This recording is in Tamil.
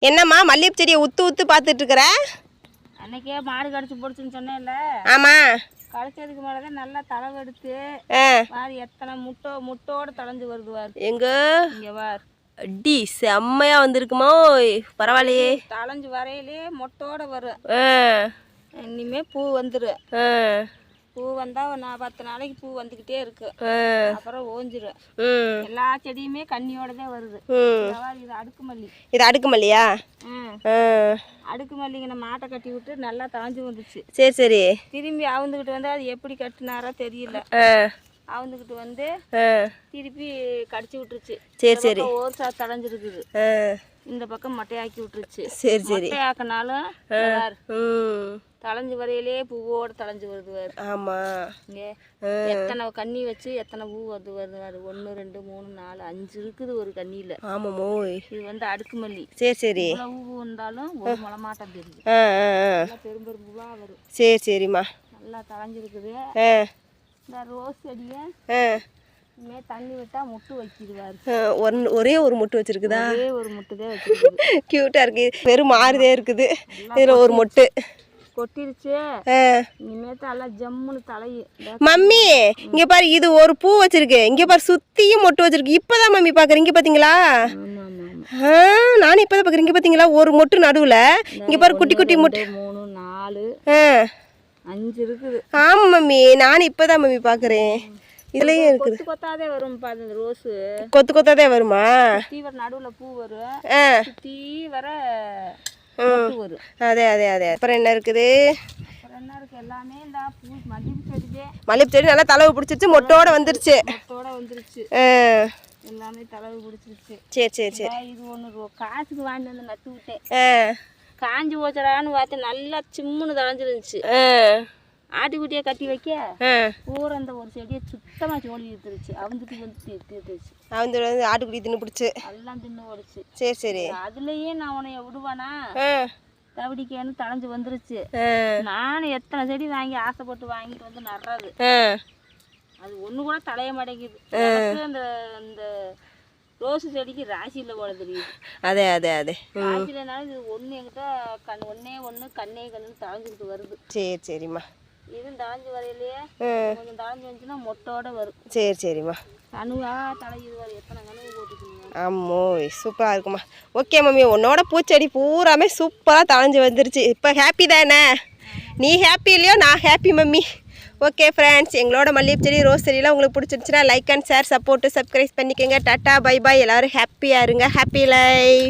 என்னம்மா மல்லிகை செடியை உத்து பார்த்துட்டு இருக்கிற? அன்னைக்கே மாடு கடிச்சு போடுச்சுன்னு சொன்னேன்ல. ஆமா. கடிச்சதுக்கு மேலதான் நல்லா தளவு எடுத்து வாரி எத்தனை முட்டோட தளைஞ்சு வருது வார். எங்க இங்க வார். அடி செம்மையா வந்திருக்குமா? பரவாயில்லையே. தளைஞ்சு வரையிலே மொட்டோட வரும். இனிமே பூ வந்துடும். பூ வந்தா 10 நாளைக்கு பூ வந்துகிட்டே இருக்கு. அப்புறம் ஓஞ்சிரும். எல்லா செடியுமே கண்ணியோட தான் வருது. இது அடுக்குமல்லி. இது அடுக்குமல்லியா? அடுக்குமல்லிங்க மாட்டை கட்டி விட்டு நல்லா தாஞ்சு வந்துச்சு. சரி சரி. திரும்பி அவுந்துக்கிட்டு வந்து அது எப்படி கட்டினாரோ தெரியல. அவுந்துக்கிட்டு வந்து திருப்பி கடிச்சு விட்டுருச்சு. சரி சரி. ஒரு சார் தடைஞ்சிருக்குது. இந்த பக்கம் மட்டையாக்கி விட்டுருச்சு. சரி சரி. மட்டையாக்கினாலும் தளைஞ்சு வரையிலே பூவோட தளைஞ்சு வருது. ஆமா. இங்கே எத்தனை கண்ணி வச்சு எத்தனை பூ வருது 1 2 3 4 5 இருக்குது ஒரு கண்ணியில. ஆமாமோ. இது வந்து அடுக்குமல்லி. சரி சரி. பூ வந்தாலும் ஒரு முளமாட்டம் தெரியுது. பெரும் பெரும் பூவா வரும். சரி சரிம்மா. நல்லா தளைஞ்சிருக்குது. இந்த ரோஸ் செடியை தண்ணி விட்டா முட்டு வைக்கிடுவாரு. ஒரே ஒரு முட்டு வச்சிருக்குதா? ஒரே ஒரு முட்டு தான் வச்சிருக்கு. கியூட்டா இருக்கு. வெறும் மாறுதே இருக்குது. இதுல ஒரு மொட்டு கொட்டிருச்சு. இனிமேட்டு எல்லாம் ஜம்முன்னு தலையும். மம்மி இங்க பாரு, இது ஒரு பூ வச்சிருக்கு. இங்க பாரு சுத்தியும் மொட்டு வச்சிருக்கு. இப்பதான் மம்மி பாக்குறேன். இங்க பாத்தீங்களா? நானும் இப்பதான் பாக்குறேன். இங்க பாத்தீங்களா ஒரு மொட்டு நடுவுல. இங்க பாரு குட்டி குட்டி மொட்டு 3 4 5 இருக்குது. ஆமா மம்மி, நானும் இப்பதான் மம்மி பாக்குறேன். இதுலயும் இருக்குது. கொத்து கொத்தாதே வரும் பாரு. ரோஸ் கொத்து கொத்தாதே வருமா? தீவர நடுவுல பூ வரும். தீவர வரும். அதே அதே அதே. அப்புறம் என்ன இருக்குது? என்ன இருக்கு? எல்லாமே இந்த பூ மல்லிகை செடி நல்லா தளவு பிடிச்சிருச்சு. மொட்டோட வந்துருச்சு. மொட்டோட வந்துருச்சு. எல்லாமே தளவு பிடிச்சிருச்சு. சரி சரி சரி. இது ஒன்று காசுக்கு வாங்கிட்டு வந்து நட்டு விட்டேன். காஞ்சி போச்சடான்னு பார்த்து நல்லா சிம்முன்னு தளைஞ்சிருந்துச்சு. ஆட்டுக்குட்டியை கட்டி வைக்க பூரா அந்த ஒரு செடியை சுத்தமாக சோழி எடுத்துருச்சு. அவந்துட்டு வந்து தீர்த்துருச்சு. அவந்து வந்து ஆட்டுக்குட்டி தின்னு பிடிச்சி எல்லாம் தின்னு ஓடிச்சு. சரி சரி. அதுலயே நான் உன்னைய விடுவானா? தவிடிக்கேன்னு தளைஞ்சு வந்துருச்சு. நானும் எத்தனை செடி வாங்கி ஆசைப்பட்டு வாங்கிட்டு வந்து நடுறது. அது ஒன்று கூட தளைய மாட்டேங்குது. அந்த இந்த ரோஸு செடிக்கு ராசியில் போல தெரியுது. அதே அதே அதே. ராசியிலனாலும் இது ஒன்று என்கிட்ட ஒன்று கண்ணே கண்ணுன்னு தளைஞ்சிக்கிட்டு வருது. சரி சரிம்மா. இதுவும் தளைஞ்சு வரையிலேயே கொஞ்சம் தளைஞ்சு வந்துச்சுன்னா மொட்டோட வரும். சரி சரிம்மா. கணுவா தலையுது வரும். எத்தனை கனவு போட்டுக்கோங்க. ஆமோ சூப்பராக இருக்குமா. ஓகே மம்மி, உன்னோட பூச்செடி பூராமே சூப்பராக தளைஞ்சு வந்துருச்சு. இப்போ ஹாப்பி தானே? நீ ஹாப்பி இல்லையோ நான் ஹாப்பி மம்மி. ஓகே ஃப்ரெண்ட்ஸ், எங்களோட மல்லிகை செடி ரோஸ் செடியெலாம் உங்களுக்கு பிடிச்சிருந்துச்சுன்னா like and share support subscribe பண்ணிக்கோங்க. Tata bye bye. எல்லோரும் ஹாப்பியாக இருங்க. Happy life.